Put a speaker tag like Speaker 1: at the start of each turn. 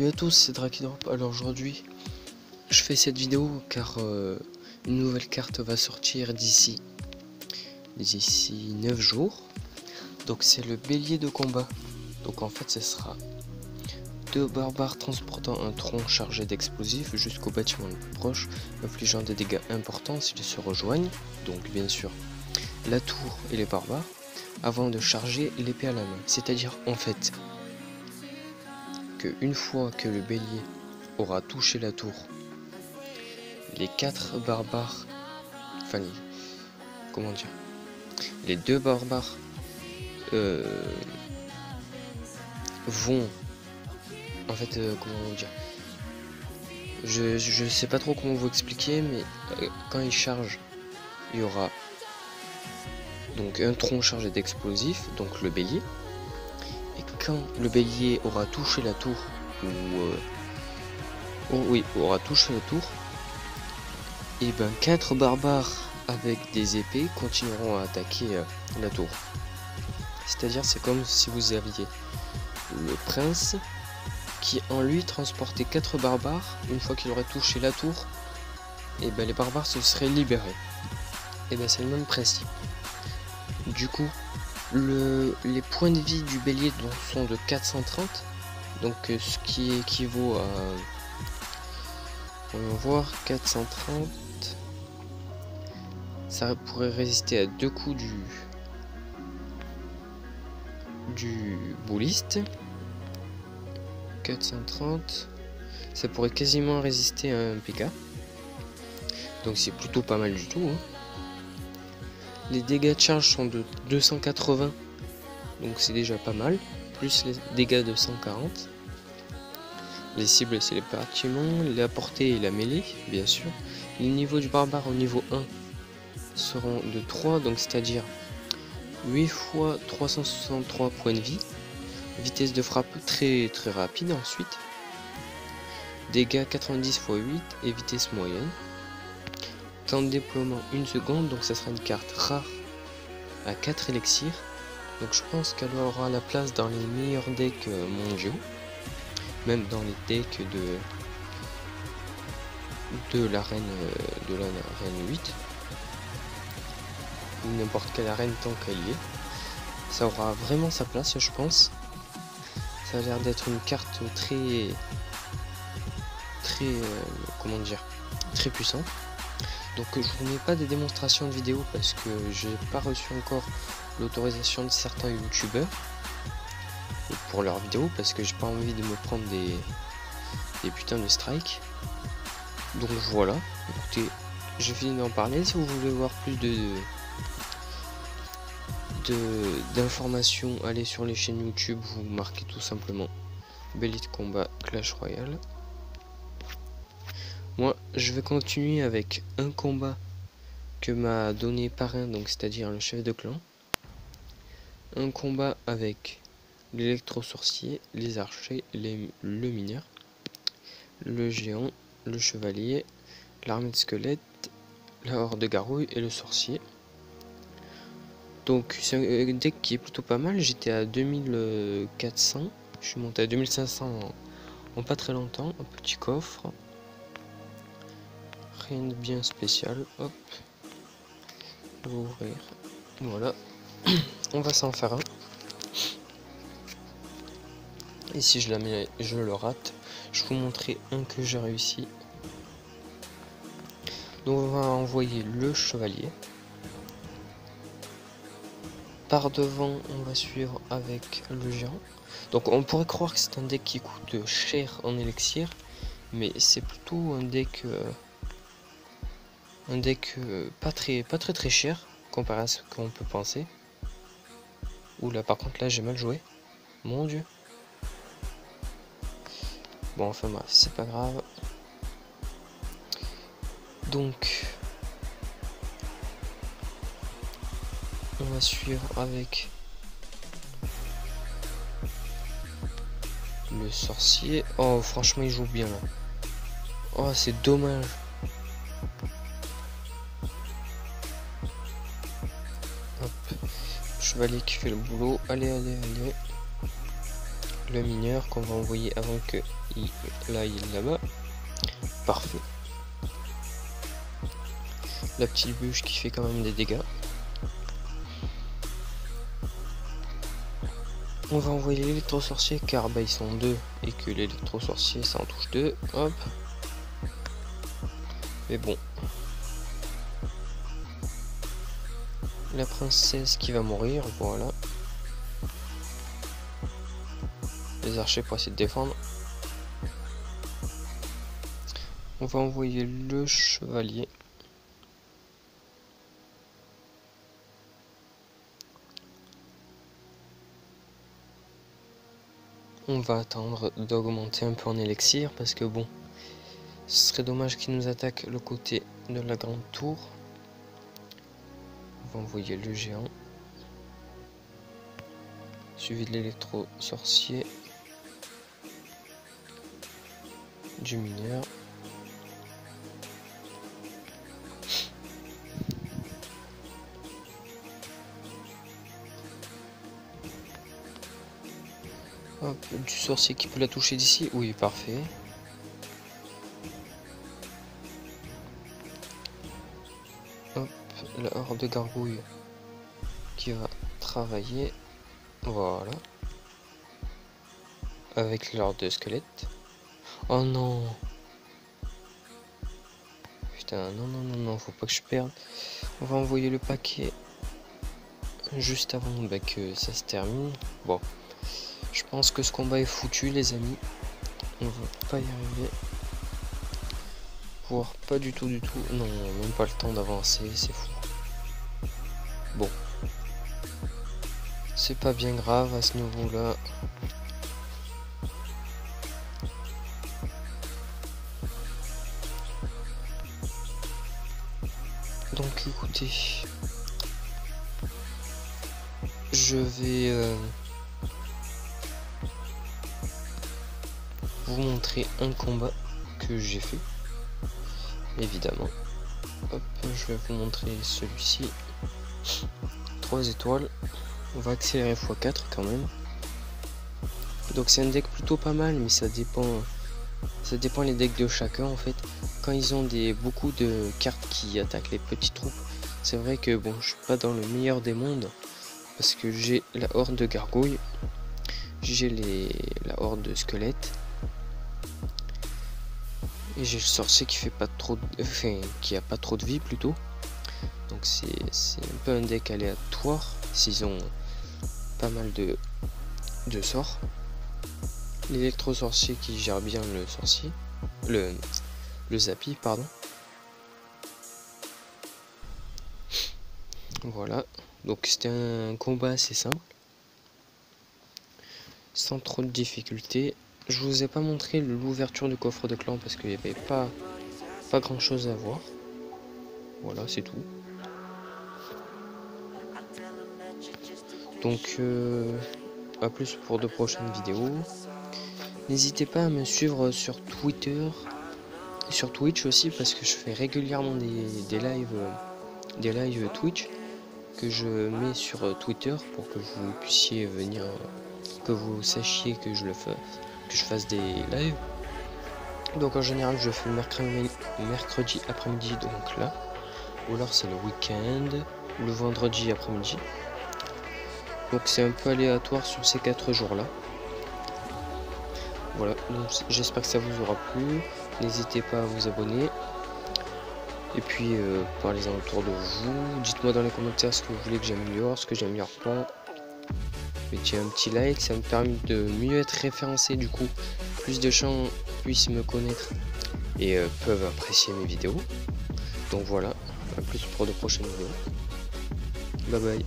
Speaker 1: à tous, c'est Drakidrop. Alors aujourd'hui, je fais cette vidéo car une nouvelle carte va sortir d'ici 9 jours. Donc c'est le bélier de combat. Donc en fait ce sera 2 barbares transportant un tronc chargé d'explosifs jusqu'au bâtiment le plus proche, infligeant des dégâts importants s'ils se rejoignent. Donc bien sûr la tour et les barbares, avant de charger l'épée à la main. C'est-à-dire en fait que une fois que le bélier aura touché la tour, les 4 barbares, enfin comment dire, les 2 barbares vont en fait comment dire, je sais pas trop comment vous expliquer, mais quand ils chargent, il y aura donc un tronc chargé d'explosifs, donc le bélier. Et quand le bélier aura touché la tour, aura touché la tour, et ben 4 barbares avec des épées continueront à attaquer la tour. C'est-à-dire c'est comme si vous aviez le prince qui en lui transportait 4 barbares. Une fois qu'il aurait touché la tour, et ben les barbares se seraient libérés. Et ben c'est le même principe. Du coup, les points de vie du bélier sont de 430, donc ce qui équivaut à, on va voir, 430, ça pourrait résister à 2 coups du bouliste. 430, ça pourrait quasiment résister à un PK, donc c'est plutôt pas mal du tout, hein. Les dégâts de charge sont de 280, donc c'est déjà pas mal, plus les dégâts de 140. Les cibles c'est les bâtiments, la portée et la mêlée, bien sûr. Les niveaux du barbare au niveau 1 seront de 3, donc c'est-à-dire 8 fois 363 points de vie. Vitesse de frappe très rapide ensuite. Dégâts 90 x 8 et vitesse moyenne. Temps de déploiement 1 seconde, donc ça sera une carte rare à 4 élixirs. Donc je pense qu'elle aura la place dans les meilleurs decks mondiaux, même dans les decks de l'arène 8 ou n'importe quelle arène tant qu'elle y est. Ça aura vraiment sa place, je pense. Ça a l'air d'être une carte très comment dire, très puissante. Donc je vous mets pas des démonstrations de vidéos parce que j'ai pas reçu encore l'autorisation de certains youtubeurs pour leurs vidéos, parce que j'ai pas envie de me prendre des putains de strikes. Donc voilà, écoutez, j'ai fini d'en parler. Si vous voulez voir plus d'informations, allez sur les chaînes YouTube, vous marquez tout simplement Bélier de combat Clash Royale. Moi je vais continuer avec un combat que m'a donné Parrain, donc c'est-à-dire le chef de clan. Un combat avec l'électro-sorcier, les archers, le mineur, le géant, le chevalier, l'armée de squelettes, la horde de gargouilles et le sorcier. Donc c'est un deck qui est plutôt pas mal. J'étais à 2400, je suis monté à 2500 en pas très longtemps. Un petit coffre, rien de bien spécial. Hop, on va ouvrir, voilà. On va s'en faire un, et si je le rate, je vous montrerai un que j'ai réussi. Donc on va envoyer le chevalier. Par devant, on va suivre avec le géant. Donc on pourrait croire que c'est un deck qui coûte cher en élixir, mais c'est plutôt un deck pas très cher comparé à ce qu'on peut penser. Oula, par contre là j'ai mal joué, mon dieu. Bon, enfin bref, c'est pas grave. Donc on va suivre avec le sorcier. Oh franchement il joue bien là. Oh c'est dommage. Hop. Chevalier qui fait le boulot. Allez. Le mineur qu'on va envoyer avant que Là, il est là-bas. Parfait. La petite bûche qui fait quand même des dégâts. On va envoyer l'électro-sorcier car bah, ils sont deux et que l'électro-sorcier ça en touche deux. Hop. Mais bon. La princesse qui va mourir, voilà. Les archers pour essayer de défendre. On va envoyer le chevalier. On va attendre d'augmenter un peu en élixir parce que bon, ce serait dommage qu'il nous attaque le côté de la grande tour. On va envoyer le géant. Suivi de l'électro-sorcier. Du mineur. Hop, du sorcier qui peut la toucher d'ici. Oui, parfait. Hop, la horde de gargouilles qui va travailler. Voilà. Avec l'horde de squelettes. Oh non. Putain, non, non, non, non, faut pas que je perde. On va envoyer le paquet juste avant bah, que ça se termine. Bon. Je pense que ce combat est foutu, les amis. On va pas y arriver. Voire pas du tout, du tout. Non, même pas le temps d'avancer, c'est fou. Bon. C'est pas bien grave à ce niveau-là. Donc écoutez. Je vais... vous montrer un combat que j'ai fait, évidemment. Hop, je vais vous montrer celui-ci. 3 étoiles. On va accélérer x4 quand même. Donc c'est un deck plutôt pas mal, mais ça dépend les decks de chacun en fait. Quand ils ont beaucoup de cartes qui attaquent les petites troupes, c'est vrai que bon, je suis pas dans le meilleur des mondes parce que j'ai la horde de gargouilles, j'ai la horde de squelettes. Et j'ai le sorcier qui fait pas trop qui a pas trop de vie plutôt. Donc c'est un peu un deck aléatoire s'ils ont pas mal de sorts. L'électro-sorcier qui gère bien le sorcier. Le zappy, pardon. Voilà. Donc c'était un combat assez simple. Sans trop de difficultés. Je vous ai pas montré l'ouverture du coffre de clan parce qu'il n'y avait pas grand chose à voir. Voilà, c'est tout. Donc à plus pour de prochaines vidéos. N'hésitez pas à me suivre sur Twitter, sur Twitch aussi parce que je fais régulièrement des lives Twitch que je mets sur Twitter pour que vous puissiez venir, que vous sachiez que je fasse des lives. Donc en général je fais mercredi après-midi, donc là, ou alors c'est le week-end, ou le vendredi après-midi. Donc c'est un peu aléatoire sur ces 4 jours là. Voilà, j'espère que ça vous aura plu. N'hésitez pas à vous abonner. Et puis parlez-en autour de vous. Dites-moi dans les commentaires ce que vous voulez que j'améliore, ce que j'améliore pas. Mettez un petit like, ça me permet de mieux être référencé, du coup plus de gens puissent me connaître et peuvent apprécier mes vidéos. Donc voilà, à plus pour de prochaines vidéos. Bye bye.